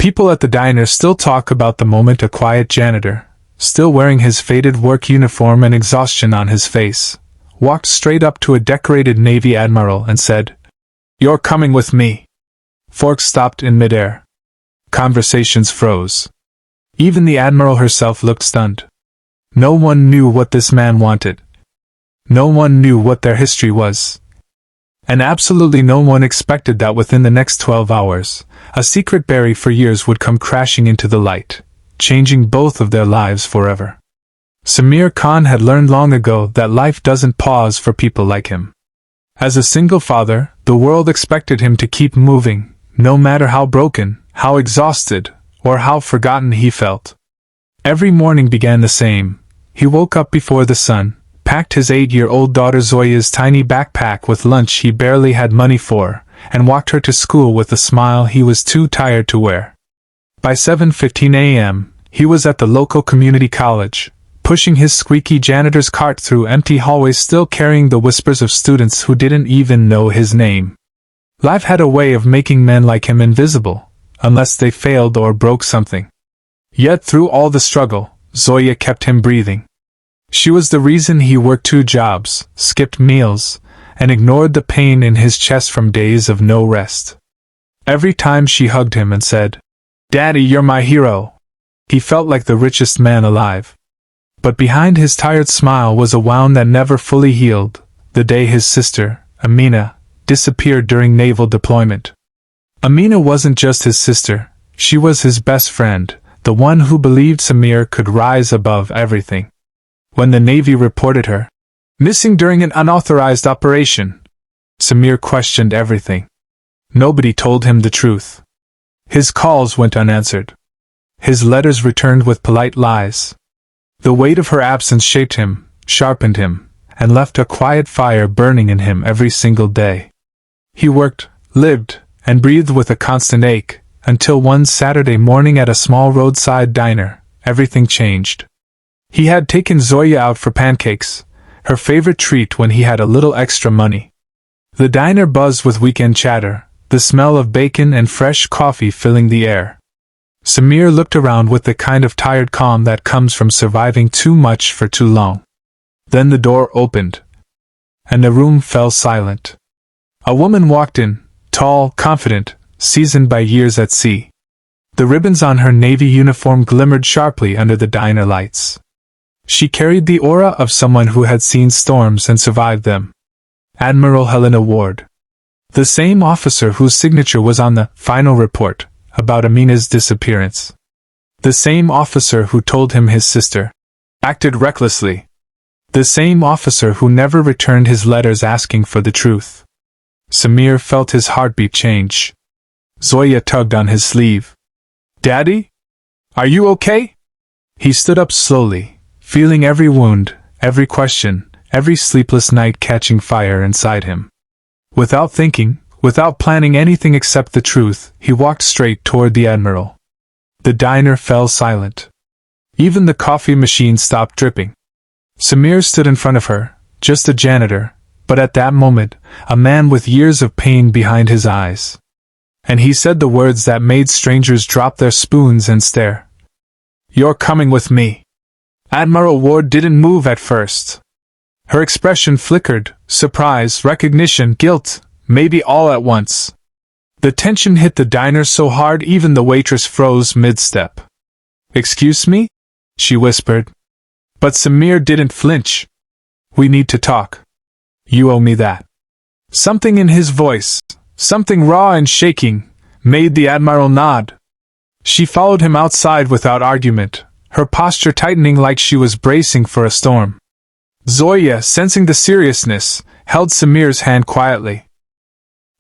People at the diner still talk about the moment a quiet janitor, still wearing his faded work uniform and exhaustion on his face, walked straight up to a decorated Navy Admiral and said, "You're coming with me." Forks stopped in midair. Conversations froze. Even the Admiral herself looked stunned. No one knew what this man wanted. No one knew what their history was. And absolutely no one expected that within the next 12 hours, a secret buried for years would come crashing into the light, changing both of their lives forever. Samir Khan had learned long ago that life doesn't pause for people like him. As a single father, the world expected him to keep moving, no matter how broken, how exhausted, or how forgotten he felt. Every morning began the same. He woke up before the sun, packed his 8-year-old daughter Zoya's tiny backpack with lunch he barely had money for, and walked her to school with a smile he was too tired to wear. By 7:15 a.m., he was at the local community college, pushing his squeaky janitor's cart through empty hallways, still carrying the whispers of students who didn't even know his name. Life had a way of making men like him invisible, unless they failed or broke something. Yet through all the struggle, Zoya kept him breathing. She was the reason he worked 2 jobs, skipped meals, and ignored the pain in his chest from days of no rest. Every time she hugged him and said, "Daddy, you're my hero," he felt like the richest man alive. But behind his tired smile was a wound that never fully healed, the day his sister, Amina, disappeared during naval deployment. Amina wasn't just his sister, she was his best friend, the one who believed Samir could rise above everything. When the Navy reported her missing during an unauthorized operation, Samir questioned everything. Nobody told him the truth. His calls went unanswered. His letters returned with polite lies. The weight of her absence shaped him, sharpened him, and left a quiet fire burning in him every single day. He worked, lived, and breathed with a constant ache, until one Saturday morning at a small roadside diner, everything changed. He had taken Zoya out for pancakes, her favorite treat when he had a little extra money. The diner buzzed with weekend chatter, the smell of bacon and fresh coffee filling the air. Samir looked around with the kind of tired calm that comes from surviving too much for too long. Then the door opened, and the room fell silent. A woman walked in, tall, confident, seasoned by years at sea. The ribbons on her Navy uniform glimmered sharply under the diner lights. She carried the aura of someone who had seen storms and survived them. Admiral Helena Ward. The same officer whose signature was on the final report about Amina's disappearance. The same officer who told him his sister acted recklessly. The same officer who never returned his letters asking for the truth. Samir felt his heartbeat change. Zoya tugged on his sleeve. "Daddy? Are you okay?" He stood up slowly, feeling every wound, every question, every sleepless night catching fire inside him. Without thinking, without planning anything except the truth, he walked straight toward the Admiral. The diner fell silent. Even the coffee machine stopped dripping. Samir stood in front of her, just a janitor, but at that moment, a man with years of pain behind his eyes. And he said the words that made strangers drop their spoons and stare. "You're coming with me." Admiral Ward didn't move at first. Her expression flickered, surprise, recognition, guilt, maybe all at once. The tension hit the diner so hard even the waitress froze mid-step. "Excuse me?" she whispered. But Samir didn't flinch. "We need to talk. You owe me that." Something in his voice, something raw and shaking, made the Admiral nod. She followed him outside without argument, her posture tightening like she was bracing for a storm. Zoya, sensing the seriousness, held Samir's hand quietly.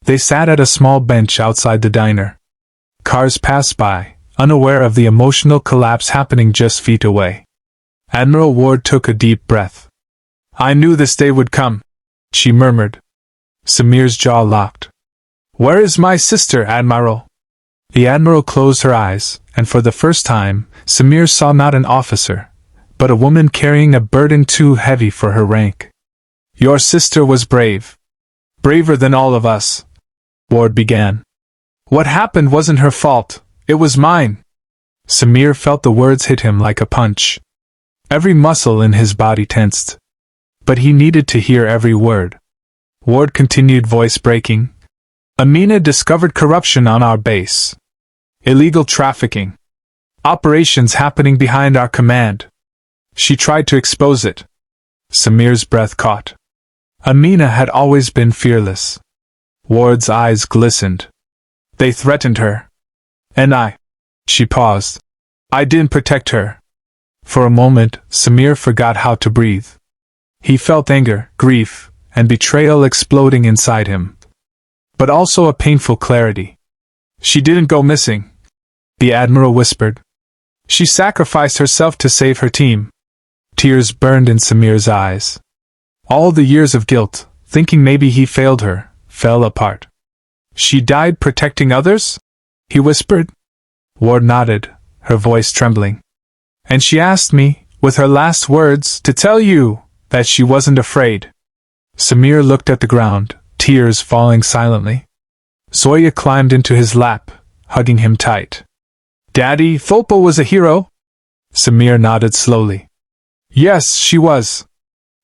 They sat at a small bench outside the diner. Cars passed by, unaware of the emotional collapse happening just feet away. Admiral Ward took a deep breath. "I knew this day would come," she murmured. Samir's jaw locked. "Where is my sister, Admiral?" The Admiral closed her eyes, and for the first time, Samir saw not an officer, but a woman carrying a burden too heavy for her rank. "Your sister was brave. Braver than all of us," Ward began. "What happened wasn't her fault. It was mine. Samir felt the words hit him like a punch. Every muscle in his body tensed. But he needed to hear every word. Ward continued, voice breaking. Amina discovered corruption on our base. Illegal trafficking. Operations happening behind our command. She tried to expose it. Samir's breath caught. Amina had always been fearless. Ward's eyes glistened. They threatened her. And she paused. I didn't protect her. For a moment, Samir forgot how to breathe. He felt anger, grief, and betrayal exploding inside him. But also a painful clarity. She didn't go missing, the Admiral whispered. She sacrificed herself to save her team. Tears burned in Samir's eyes. All the years of guilt, thinking maybe he failed her, fell apart. She died protecting others? He whispered. Ward nodded, her voice trembling. And she asked me, with her last words, to tell you that she wasn't afraid. Samir looked at the ground, tears falling silently. Zoya climbed into his lap, hugging him tight. Daddy, Thopo was a hero? Samir nodded slowly. Yes, she was.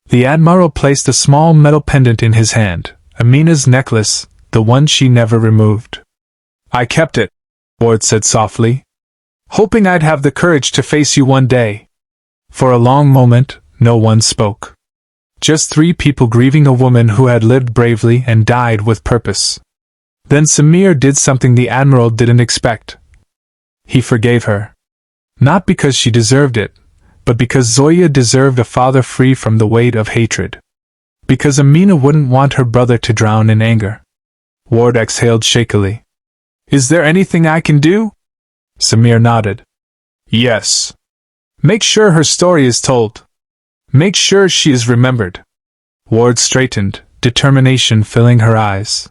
The Admiral placed a small metal pendant in his hand, Amina's necklace, the one she never removed. I kept it, Ward said softly, hoping I'd have the courage to face you one day. For a long moment, no one spoke. Just three people grieving a woman who had lived bravely and died with purpose. Then Samir did something the Admiral didn't expect. He forgave her. Not because she deserved it, but because Zoya deserved a father free from the weight of hatred. Because Amina wouldn't want her brother to drown in anger. Ward exhaled shakily. Is there anything I can do? Samir nodded. Yes. Make sure her story is told. Make sure she is remembered. Ward straightened, determination filling her eyes.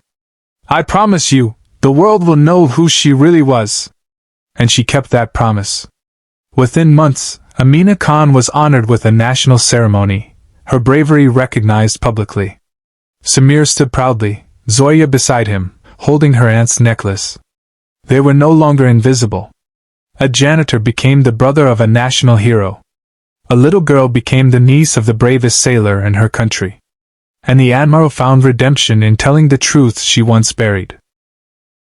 I promise you, the world will know who she really was. And she kept that promise. Within months, Amina Khan was honored with a national ceremony, her bravery recognized publicly. Samir stood proudly, Zoya beside him, holding her aunt's necklace. They were no longer invisible. A janitor became the brother of a national hero. A little girl became the niece of the bravest sailor in her country. And the Admiral found redemption in telling the truth she once buried.